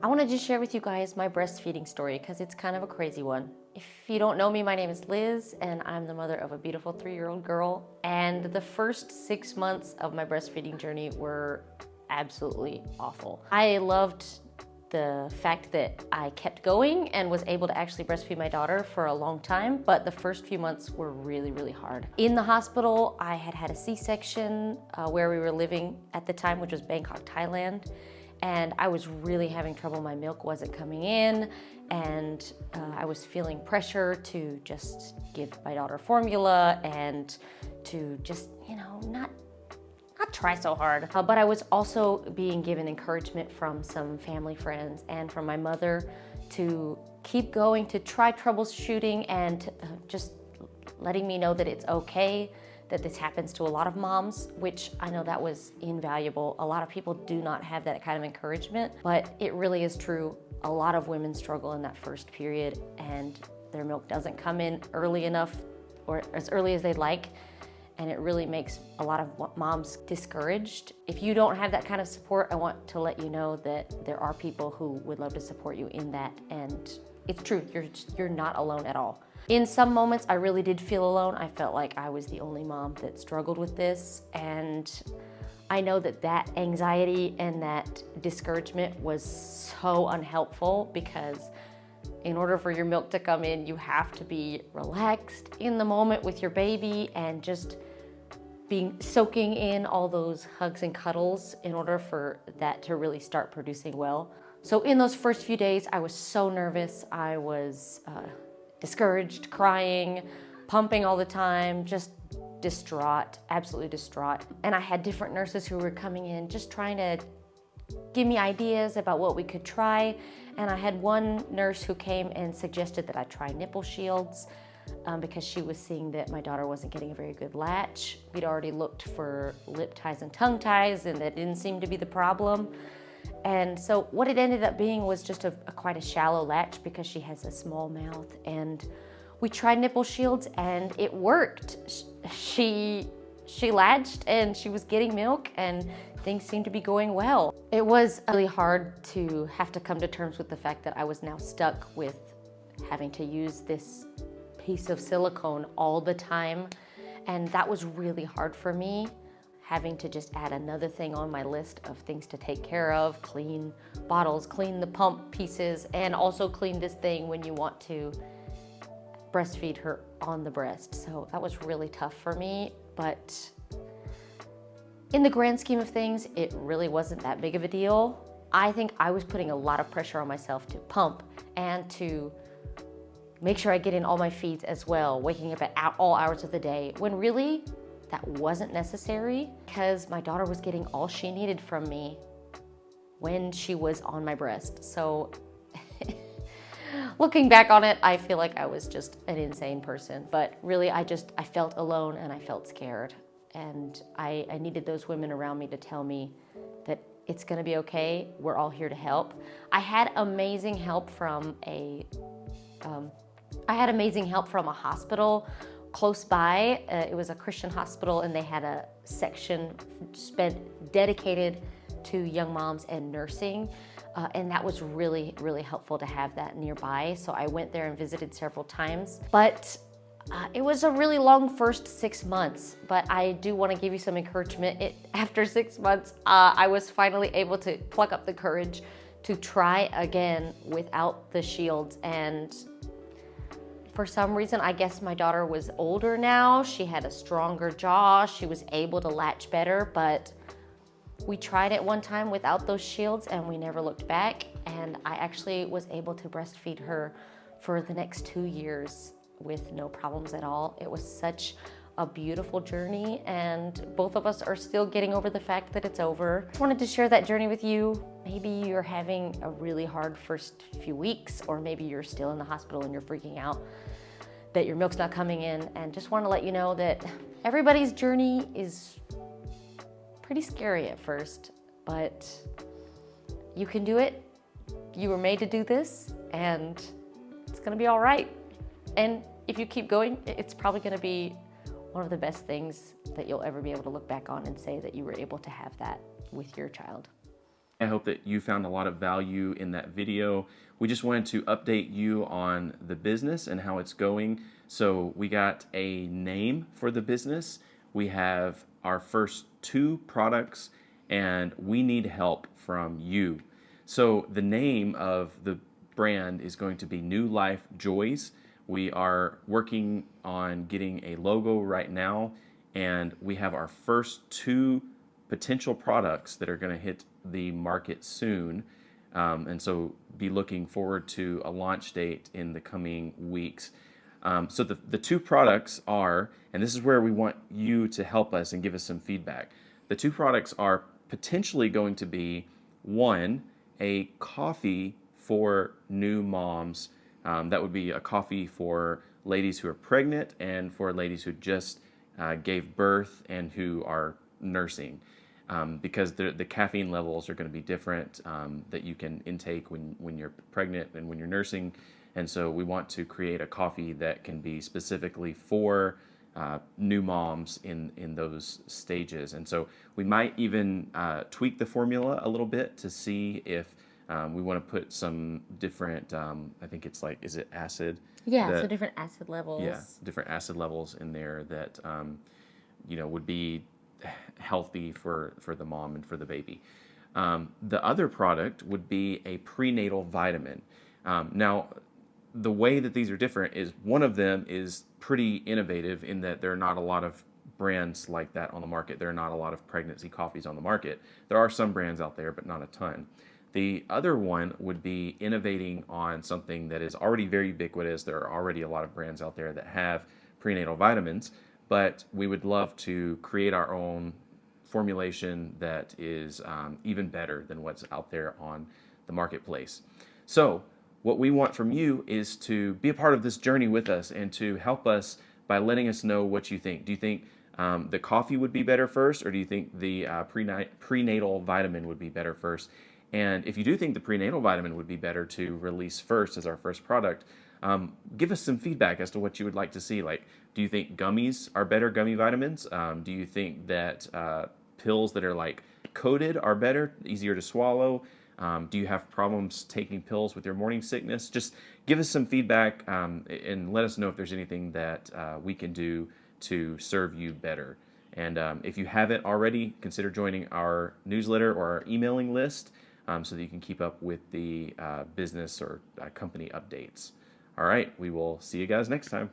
I wanted to share with you guys my breastfeeding story because it's kind of a crazy one. If you don't know me, my name is Liz and I'm the mother of a beautiful 3-year-old girl. And the first 6 months of my breastfeeding journey were absolutely awful. I loved the fact that I kept going and was able to actually breastfeed my daughter for a long time, but the first few months were really, really hard. In the hospital, I had a C-section where we were living at the time, which was Bangkok, Thailand. And I was really having trouble. My milk wasn't coming in, and I was feeling pressure to just give my daughter formula and to just, not try so hard. But I was also being given encouragement from some family friends and from my mother to keep going, to try troubleshooting and just letting me know that it's okay, that this happens to a lot of moms, which I know that was invaluable. A lot of people do not have that kind of encouragement, but it really is true. A lot of women struggle in that first period and their milk doesn't come in early enough or as early as they'd like. And it really makes a lot of moms discouraged. If you don't have that kind of support, I want to let you know that there are people who would love to support you in that. And it's true, you're not alone at all. In some moments, I really did feel alone. I felt like I was the only mom that struggled with this. And I know that anxiety and that discouragement was so unhelpful because in order for your milk to come in, you have to be relaxed in the moment with your baby and just soaking in all those hugs and cuddles in order for that to really start producing well. So in those first few days, I was so nervous. I was discouraged, crying, pumping all the time, just distraught, absolutely distraught. And I had different nurses who were coming in just trying to give me ideas about what we could try. And I had one nurse who came and suggested that I try nipple shields because she was seeing that my daughter wasn't getting a very good latch. We'd already looked for lip ties and tongue ties and that didn't seem to be the problem. And so what it ended up being was just quite a shallow latch because she has a small mouth. And we tried nipple shields and it worked. She latched and she was getting milk and things seemed to be going well. It was really hard to have to come to terms with the fact that I was now stuck with having to use this piece of silicone all the time. And that was really hard for me, having to just add another thing on my list of things to take care of, clean bottles, clean the pump pieces, and also clean this thing when you want to breastfeed her on the breast. So that was really tough for me, but in the grand scheme of things, it really wasn't that big of a deal. I think I was putting a lot of pressure on myself to pump and to make sure I get in all my feeds as well, waking up at all hours of the day, when really that wasn't necessary because my daughter was getting all she needed from me when she was on my breast. So looking back on it, I feel like I was just an insane person, but really I felt alone and I felt scared. And I needed those women around me to tell me that it's gonna be okay, we're all here to help. I had amazing help from a hospital close by. It was a Christian hospital and they had a section dedicated to young moms and nursing. And that was really, really helpful to have that nearby. So I went there and visited several times. But it was a really long first 6 months, but I do want to give you some encouragement. After 6 months, I was finally able to pluck up the courage to try again without the shields. And for some reason, I guess my daughter was older now. She had a stronger jaw. She was able to latch better, but we tried it one time without those shields and we never looked back. And I actually was able to breastfeed her for the next 2 years with no problems at all. It was such a beautiful journey and both of us are still getting over the fact that it's over. I wanted to share that journey with you. Maybe you're having a really hard first few weeks, or maybe you're still in the hospital and you're freaking out that your milk's not coming in, and just want to let you know that everybody's journey is pretty scary at first, but you can do it. You were made to do this and it's gonna be all right. And if you keep going, it's probably gonna be one of the best things that you'll ever be able to look back on and say that you were able to have that with your child. I hope that you found a lot of value in that video. We just wanted to update you on the business and how it's going. So we got a name for the business. We have our first 2 products, and we need help from you. So the name of the brand is going to be New Life Joys. We are working on getting a logo right now, and we have our first 2 potential products that are going to hit the market soon. And so be looking forward to a launch date in the coming weeks. So the 2 products are, and this is where we want you to help us and give us some feedback. The 2 products are potentially going to be, one, a coffee for new moms. That would be a coffee for ladies who are pregnant and for ladies who just gave birth and who are nursing. Because the caffeine levels are going to be different that you can intake when you're pregnant and when you're nursing. And so we want to create a coffee that can be specifically for new moms in those stages. And so we might even tweak the formula a little bit to see if we want to put some different, I think it's like, is it acid? Yeah, so different acid levels. Yeah, different acid levels in there that, would be healthy for the mom and for the baby. The other product would be a prenatal vitamin. Now, the way that these are different is one of them is pretty innovative in that there are not a lot of brands like that on the market. There are not a lot of pregnancy coffees on the market. There are some brands out there, but not a ton. The other one would be innovating on something that is already very ubiquitous. There are already a lot of brands out there that have prenatal vitamins, but we would love to create our own formulation that is even better than what's out there on the marketplace. So what we want from you is to be a part of this journey with us and to help us by letting us know what you think. Do you think the coffee would be better first, or do you think the prenatal vitamin would be better first? And if you do think the prenatal vitamin would be better to release first as our first product, give us some feedback as to what you would like to see. Like, do you think gummies are better, gummy vitamins? Do you think that pills that are like coated are better, easier to swallow? Do you have problems taking pills with your morning sickness? Just give us some feedback and let us know if there's anything that we can do to serve you better. And if you haven't already, consider joining our newsletter or our emailing list so that you can keep up with the business or company updates. All right, we will see you guys next time.